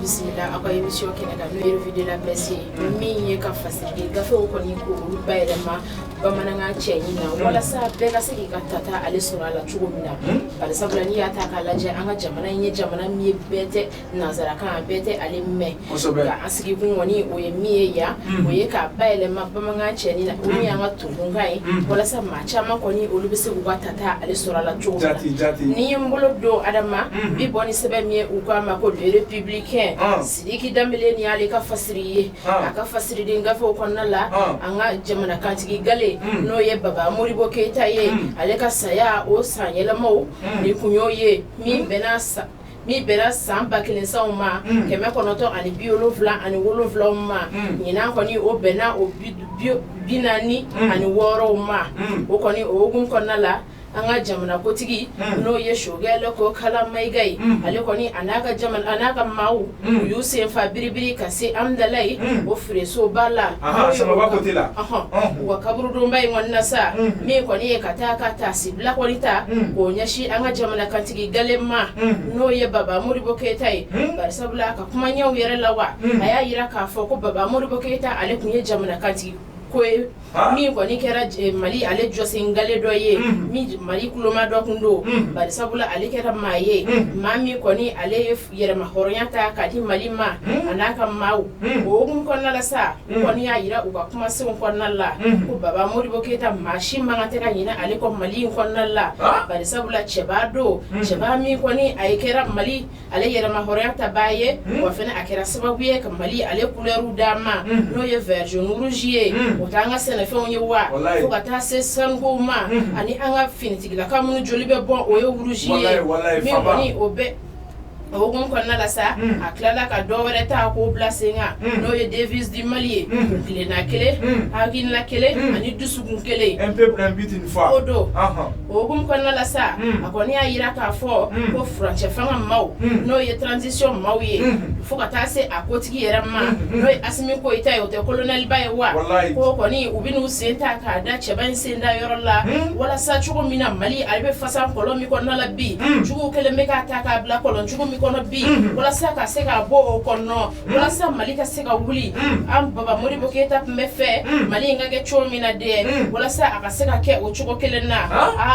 bisimila aw ka émission kɛnɛ kan n'o ye revue de la presse ye min ye ka fasigi gafew kɔni ko olu bayɛlɛma bamanankan cɛɲi na walasa bɛɛ ka se k'i ka tata ale sɔrɔ a la cogo min na bari sabula n'i y'a ta k'a lajɛ an ka jamana in ye jamana min ye bɛɛ tɛ nanzarakan bɛɛ tɛ ale mɛn nka an sigikun kɔni o ye min ye yan o ye k'a bayɛlɛma bamanankan cɛɲi na o min y'an ka tunkunkan ye walasa maa caman kɔni olu bɛ se k'u ka tata ale sɔrɔ a la cogo min na ni ye n bolo don adama bi bɔ ni sɛbɛn min ye u k'a ma ko le républicain Sidiki Dembélé ni ale ka fasiri ye a ka fasiriden gafew kɔnɔna la an ka jamanakantigi gale n'o ye Baba Modibo Keita ye ale ka saya o san yɛlɛmaw ni kun y'o ye min bɛnna san 1000 ma 977 ma ɲinan kɔni o bɛnna o 46 ma o kɔni o hukumu kɔnɔna la an ka jamana kotigi n'o ye Shogɛlɛ ko Kala Mayiga ye ale kɔni a n'a ka maaw u y'u senfa biribiri ka se Amdalaye o feeresoba la u ka kaburudonba in kɔni na sa min kɔni ye ka taa ka taasibila kɔni ta k'o ɲɛsin an ka jamanakantigi gale ma n'o ye Baba Modibo Keita ye bari sabula ka kuma ɲɛw yɛrɛ la wa a y'a yira k'a fɔ ko Baba Modibo Keita ale kun ye jamanakantigi ko ye min kɔni kɛra Mali ale jɔsen gale dɔ ye min Mali kuloma dɔ kun do bari sabula ale kɛra maa ye maa min kɔni ale ye yɛrɛma hɔrɔnya ta ka di Mali ma a n'a ka maaw o hukumu kɔnɔna la sa u kɔni y'a yira u ka kumasenw kɔnɔna la ko Baba Modibo Keita maa si man kan tɛ ka ɲinɛ ale kɔ Mali in kɔnɔna la bari sabula cɛba do cɛba min kɔni a kɛra Mali ale yɛrɛma hɔrɔnya ta baa ye wa fɛnɛ a kɛra sababu ye ka Mali ale couleur d'a ma n'o ye vert jaune rouge ye o t'an ka sɛnɛfɛnw ye wa fo ka taa se sanukow ma ani an ka finitigilaka minnu joli bɛ bɔn o ye rouge ye min kɔni o bɛ o hukumu kɔnɔna la sa a tilala ka dɔ wɛrɛ ta k'o bila sen kan n'o ye devise du Mali ye tilenna kelen hakilina kelen ani dusukun kelen o don o hukumu kɔnɔna la sa a kɔni y'a yira k'a fɔ ko furancɛ fanga maaw n'o ye transition maaw ye fo ka taa se a kotigi yɛrɛ ma n'o ye Asimi Koyita ye o tɛ colonel ba ye wa ko kɔni u bɛ n'u sen ta k'a da cɛba in sen da yɔrɔ la walasa cogo min na Mali ale bɛ fasa kɔlɔn min kɔnɔna la bi juguw kelen bɛ k'a ta k'a bila kɔlɔn jugu min kɔnɔ bi walasa ka se ka bɔ o kɔnɔ walasa Mali ka se ka wuli an Baba Modibo Keita tun bɛ fɛ Mali in ka kɛ cogo min na dɛ walasa a ka se ka kɛ o cogo kelen na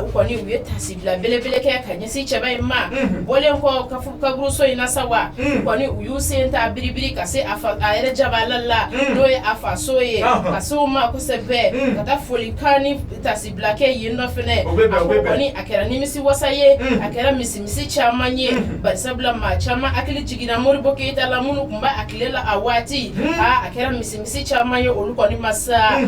u kɔni u ye taasibila belebele kɛ ka ɲɛsin cɛba in ma bɔlen kɔ kaburuso in na sa wa kɔni u y'u sen ta biribiri ka se a yɛrɛ jabala la n'o ye a faso ye ka se o ma kosɛbɛ ka taa folikan ni taasibila kɛ yen nɔ fɛnɛ a ko kɔni a kɛra nimisi wasa ye a kɛra misimisi caman ye bari sabula maa caman hakili jiginna Modibo Keita la minnu tun b'a hakili la a waati a kɛra misimisi caman ye olu kɔni ma sa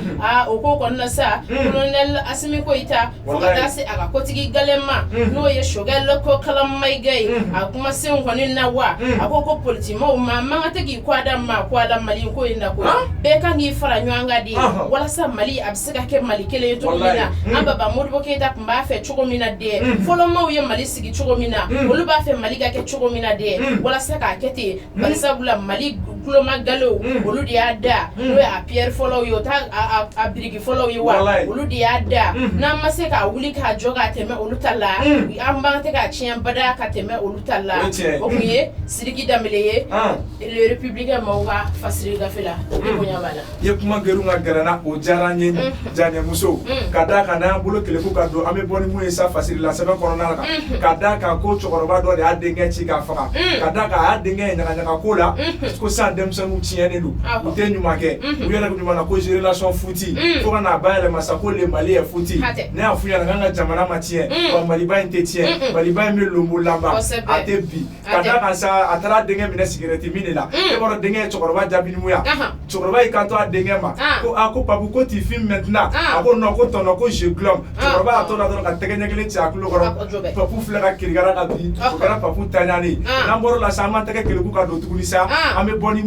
o ko kɔni na sa colonel Asimi Koyita fo ka taa se a ka kotigi gale ma n'o ye Shogɛlɛ ko Kala Mayiga ye a kumasenw kɔni na wa a ko politimaw ma man ka tɛ k'i kɔ a da ma ko a la Mali ko in na ko bɛɛ kan k'i fara ɲɔgɔn kan de walasa Mali a bɛ se ka kɛ Mali kelen ye cogo min na an Baba Modibo Keita tun b'a fɛ cogo min na dɛ fɔlɔmaw ye Mali sigi cogo min na olu b'a fɛ Mali ka kɛ cogo min na dɛ walasa k'a kɛ ten bari sabula Mali kuloma galew olu de y'a da n'o ye a pierre fɔlɔw ye o t'a a biriki fɔlɔw ye wa olu de y'a da n'an ma se k'a wuli k'a jɔ k'a tɛmɛ olu ta la an b'an tɛ k'a tiɲɛ bada ka tɛmɛ olu ta la o kun ye Sidiki Dembélé ye le républicain maaw ka fasiri gafe la o bɛ bonya b'a la i ye kuma gɛrɛw ka gɛrɛna o diyara n ye janɛmuso ka d'a kan n'an bolo keleku ka don an bɛ bɔ ni mun ye sa fasiri la sɛbɛn kɔnɔna la ka d'a kan ko cɛkɔrɔba dɔ de y'a denkɛ ci k'a faga ka d'a kan a y'a denkɛ ɲagaɲaga ko la ko san denmisɛnninw tiɲɛnen don u tɛ ɲuman kɛ u yɛrɛ ɲuman na ko génération futi fo ka n'a bayɛlɛma sa ko le Mali est futi ne y'a f'u ɲɛna k'an ka jamana ma tiɲɛ wa Maliba in tɛ tiɲɛ Maliba in bɛ lonbo laban a tɛ bi ka d'a kan sa a taara denkɛ minɛ sigɛrɛti min de la e b'a dɔn denkɛ ye cɛkɔrɔba jaabi ni mun ya cɛkɔrɔba y'i kanto a denkɛ ma ko ko papu ko tu filmes maintenant a ko non ko tɔnɔ ko je globe cɛkɔrɔba y'a to la dɔrɔn ka tɛgɛ ɲɛ kelen ci a tulo kɔrɔ papu filɛ ka kirikara ka bin o kɛra papu taɲani n'an bɔr'o la sa an m'an tɛgɛ keleku ka don tuguni sa an bɛ bɔ ni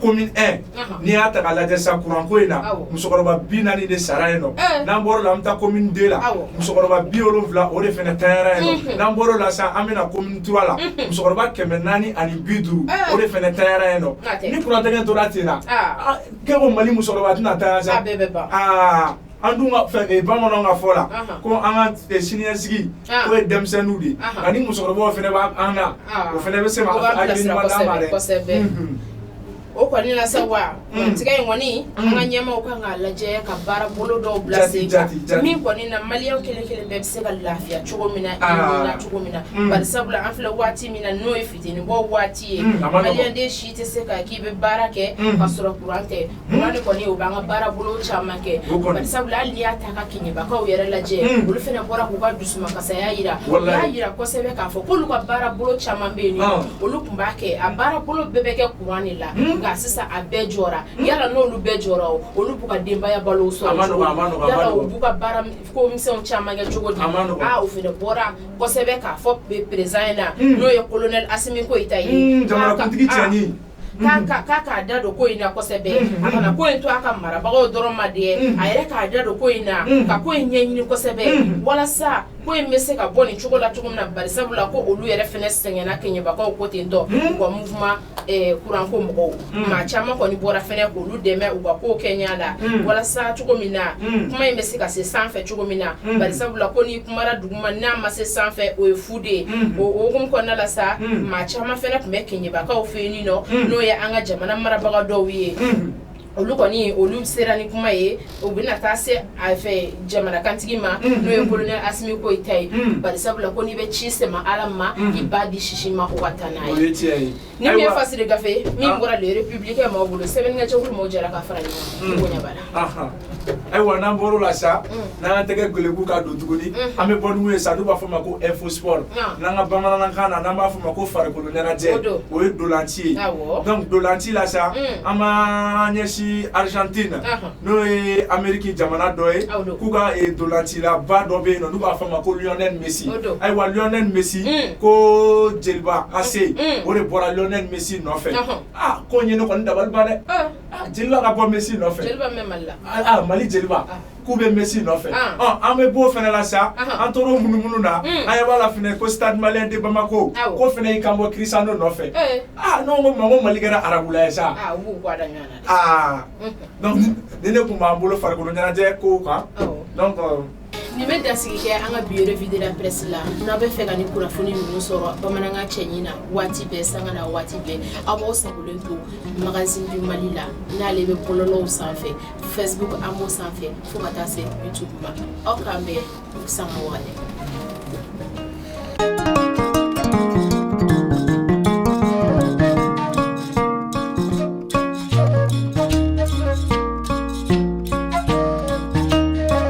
commune 1 ni y'a ta k'a lajɛ sa courant ko in na musokɔrɔba 40 de sara yen nɔ n'an bɔr'o la an bɛ taa commune 2 la musokɔrɔba 70 o de fɛnɛ tanyara yen nɔ n'an bɔr'o la sa an bɛna commune 3 la musokɔrɔba 450 o de fɛnɛ tanyara yen nɔ ni courant tɛgɛ tora ten na kɛ ko Mali musokɔrɔba tɛna tanya sa an dun ka bamananw ka fɔ la ko an ka siniɲɛsigi o ye denmisɛnninw de nka ni musokɔrɔbaw fɛnɛ b'an na o fɛnɛ bɛ se ka hakili ɲuman d'a ma dɛ. O kɔni la sa wa tigɛ in kɔni an ka ɲɛmaaw kan k'a lajɛ ka baara bolo dɔw bila sen kan min kɔni na maliyɛn kelen kelen bɛɛ bɛ se ka lafiya cogo min na na cogo min na bari sabula an filɛ waati min na n'o ye fitininbɔ waati ye maliyɛn den si tɛ se ka k'i bɛ baara kɛ ka sɔrɔ courant tɛ courant de kɔni o b'an ka baara bolo caman kɛ bari sabula hali n'i y'a ta ka kɛɲɛbagaw yɛrɛ lajɛ olu fɛnɛ bɔra k'u ka dusumakasaya yira u y'a yira kosɛbɛ k'a fɔ k'olu ka baara bolo caman bɛ yen nɔ olu tun b'a kɛ a baara bolo bɛɛ bɛ kɛ courant de la sisan a bɛɛ jɔra yala n'olu bɛɛ jɔra olu b'u ka denbaya balo sɔrɔ yala u b'u ka baara ko misɛnw caman kɛ cogo di o fɛnɛ bɔra kosɛbɛ k'a fɔ président na n'o ye colonel Asimi Koyita ye jamanakuntigi cɛni k'a da don ko in na kosɛbɛ a kana ko in to a ka marabagaw dɔrɔn ma dɛ a yɛrɛ k'a da don ko in na ka ko in ɲɛɲini kosɛbɛ walasa ko in bɛ se ka bɔ nin cogo la cogo min na bari sabula ko olu yɛrɛ fɛnɛ sɛgɛnna kɛɲɛbagaw ko ten tɔ u ka mouvement courant ko mɔgɔw maa caman kɔni bɔra fɛnɛ k'olu dɛmɛ u ka kow kɛ ɲɛ la walasa cogo min na kuma in bɛ se ka se sanfɛ cogo min na bari sabula ko n'i kumara duguma n'a ma se sanfɛ o ye fu de ye o hukumu kɔnɔna la sa maa caman fɛnɛ tun bɛ kɛɲɛbagaw fɛ yen nɔ n'o ye an ka jamana marabaga dɔw ye olu kɔni olu sera ni kuma ye u bɛna taa se a fɛ jamanakantigi ma n'o ye colonel Asimi Koyita ye bari sabula ko n'i bɛ ci sɛma Ala ma i b'a di sisi ma o ka taa n'a ye ni min ye fasiri gafe min bɔra le républicain maaw bolo sɛbɛnnikɛjɛkulu maaw jɛra ka fara ɲɔgɔn kan bonya b'a la ayiwa n'an bɔr'o la sa n'an tɛgɛ gelebu ka don tuguni an bɛ bɔ n'u ye sa n'u b'a fɔ ma ko info sport n'an ka bamanankan na n'an b'a fɔ ma ko farikolo ɲɛnajɛ o ye dolanci ye donc dolanci la sa an b'an ɲɛsin Argentine n'o ye Amérique jamana dɔ ye k'u ka dolancilaba dɔ bɛ yen nɔ n'u b'a fɔ ma ko Lionel Messi ayiwa Lionel Messi ko jeliba ase o de bɔra Lionel Messi nɔfɛ ko ɲɛ ne kɔni dabali ban dɛ jeliba ka bɔ Messi nɔfɛ Mali jeliba k'u bɛ Messi nɔfɛ an bɛ b'o fɛnɛ la sa an tor'o munumunu na an ɲɛ b'a la fɛnɛ ko Stade Malien de Bamako ko fɛnɛ y'i kan bɔ Cristiano nɔfɛ ne ko Mali kɛra arabula ye sa donc ni ne kun b'an bolo farikolo ɲɛnajɛ kow kan donc nin bɛ dasigi kɛ an ka bi revue de la presse la n'a bɛ fɛ ka ni kunnafoni ninnu sɔrɔ bamanankan cɛɲi na waati bɛɛ sanga na waati bɛɛ aw b'aw sagolen to magazine du Mali la n'ale bɛ bɔlɔlɔw sanfɛ Facebook an b'o sanfɛ fo ka taa se YouTube ma aw k'an bɛn sanga wale